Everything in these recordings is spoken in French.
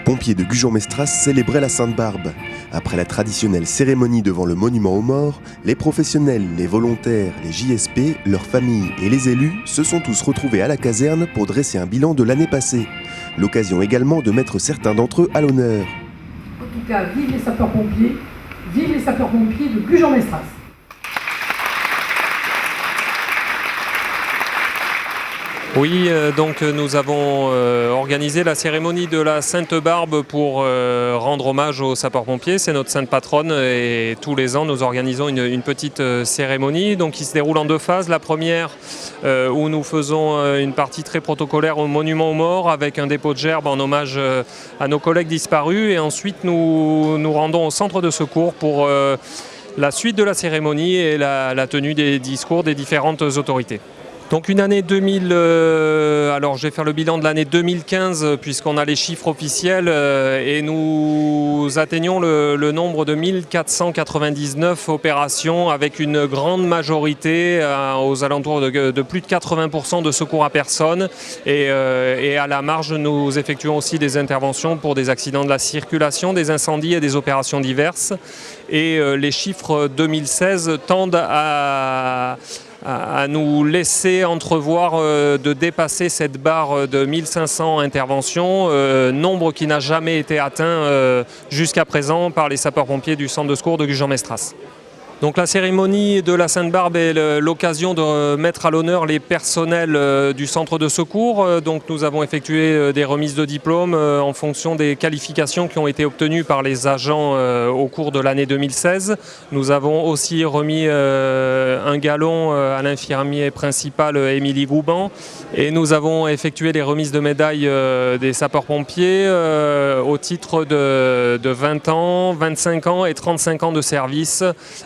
sapeurs-pompiers de Gujan-Mestras célébraient la Sainte-Barbe. Après la traditionnelle cérémonie devant le monument aux morts, les professionnels, les volontaires, les JSP, leurs familles et les élus se sont tous retrouvés à la caserne pour dresser un bilan de l'année passée. L'occasion également de mettre certains d'entre eux à l'honneur. En tout cas, vive les sapeurs-pompiers de Gujan-Mestras. Oui, donc nous avons organisé la cérémonie de la Sainte-Barbe pour rendre hommage aux sapeurs-pompiers. C'est notre sainte patronne et tous les ans nous organisons une petite cérémonie donc, qui se déroule en deux phases. La première où nous faisons une partie très protocolaire au monument aux morts avec un dépôt de gerbes en hommage à nos collègues disparus. Et ensuite nous nous rendons au centre de secours pour la suite de la cérémonie et la tenue des discours des différentes autorités. Donc une année 2000, alors je vais faire le bilan de l'année 2015 puisqu'on a les chiffres officiels et nous atteignons le nombre de 1499 opérations avec une grande majorité aux alentours de plus de 80% de secours à personne et à la marge nous effectuons aussi des interventions pour des accidents de la circulation, des incendies et des opérations diverses et les chiffres 2016 tendent à nous laisser entrevoir de dépasser cette barre de 1500 interventions, nombre qui n'a jamais été atteint jusqu'à présent par les sapeurs-pompiers du centre de secours de Gujan-Mestras. Donc la cérémonie de la Sainte-Barbe est l'occasion de mettre à l'honneur les personnels du centre de secours. Donc nous avons effectué des remises de diplômes en fonction des qualifications qui ont été obtenues par les agents au cours de l'année 2016. Nous avons aussi remis un galon à l'infirmier principal Émilie Gouban et nous avons effectué les remises de médailles des sapeurs-pompiers au titre de 20 ans, 25 ans et 35 ans de service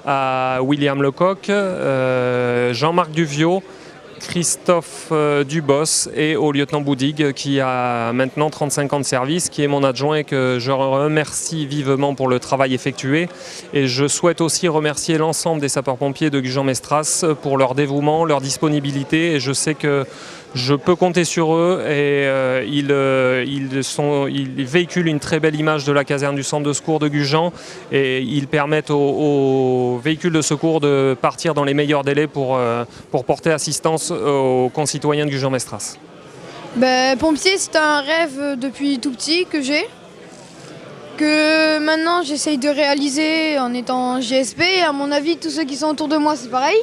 à William Lecoq, Jean-Marc Duviot, Christophe Dubos et au lieutenant Boudig qui a maintenant 35 ans de service, qui est mon adjoint et que je remercie vivement pour le travail effectué. Et je souhaite aussi remercier l'ensemble des sapeurs-pompiers de Gujan-Mestras pour leur dévouement, leur disponibilité et je sais que je peux compter sur eux et ils véhiculent une très belle image de la caserne du centre de secours de Gujan et ils permettent aux véhicules de secours de partir dans les meilleurs délais pour porter assistance aux concitoyens de Gujan-Mestras. Pompier, c'est un rêve depuis tout petit que j'ai, que maintenant j'essaye de réaliser en étant JSP. À mon avis, tous ceux qui sont autour de moi, c'est pareil.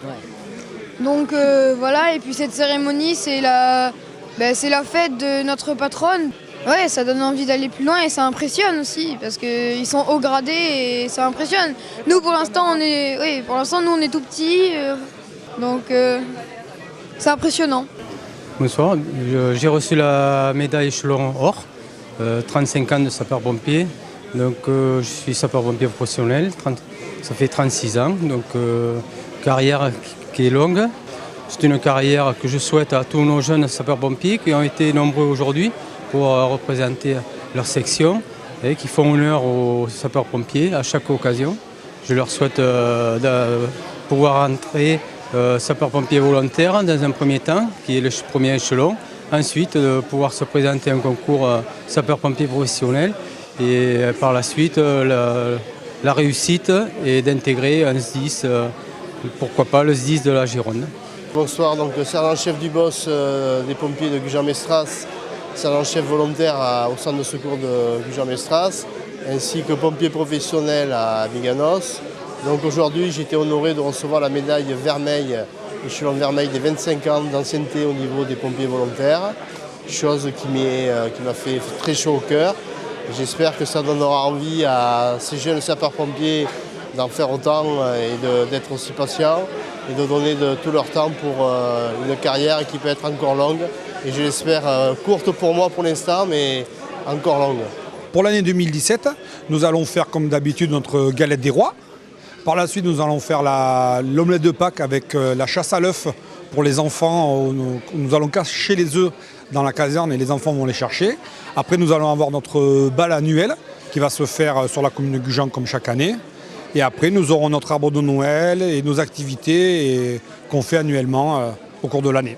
Ouais. Donc voilà, et puis cette cérémonie, c'est la fête de notre patronne. Ouais, ça donne envie d'aller plus loin et ça impressionne aussi, parce qu'ils sont haut gradés et ça impressionne. Nous, pour l'instant, on est tout petits, donc c'est impressionnant. Bonsoir, j'ai reçu la médaille échelon or, 35 ans de sapeur-pompier. Donc je suis sapeur-pompier professionnel, ça fait 36 ans, donc carrière qui est longue. C'est une carrière que je souhaite à tous nos jeunes sapeurs-pompiers qui ont été nombreux aujourd'hui pour représenter leur section et qui font honneur aux sapeurs-pompiers à chaque occasion. Je leur souhaite de pouvoir entrer sapeurs-pompiers volontaires dans un premier temps, qui est le premier échelon. Ensuite, de pouvoir se présenter à un concours sapeurs-pompiers professionnels et par la suite, la réussite est d'intégrer un SDIS, pourquoi pas le SDIS de la Gironde. Bonsoir, donc le sergent-chef du boss des pompiers de Gujan-Mestras, sergent-chef volontaire au centre de secours de Gujan-Mestras, ainsi que pompier professionnel à Viganos. Donc aujourd'hui, j'ai été honoré de recevoir la médaille vermeille, échelon vermeil des 25 ans d'ancienneté au niveau des pompiers volontaires, chose qui m'a fait très chaud au cœur. J'espère que ça donnera envie à ces jeunes sapeurs-pompiers d'en faire autant et d'être aussi patients et de donner de tout leur temps pour une carrière qui peut être encore longue et je l'espère courte pour moi pour l'instant mais encore longue. Pour l'année 2017, nous allons faire comme d'habitude notre galette des rois. Par la suite, nous allons faire l'omelette de Pâques avec la chasse à l'œuf pour les enfants. Nous allons cacher les œufs dans la caserne et les enfants vont les chercher. Après, nous allons avoir notre bal annuel qui va se faire sur la commune de Gujan comme chaque année. Et après, nous aurons notre arbre de Noël et nos activités qu'on fait annuellement au cours de l'année.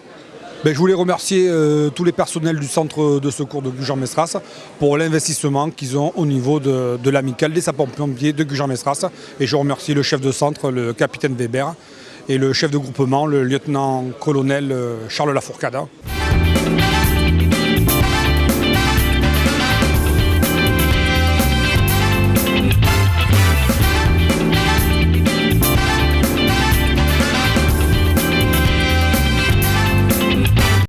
Je voulais remercier tous les personnels du centre de secours de Gujan-Mestras pour l'investissement qu'ils ont au niveau de l'amicale des sapeurs-pompiers de Gujan-Mestras. Et je remercie le chef de centre, le capitaine Weber, et le chef de groupement, le lieutenant-colonel Charles Lafourcade.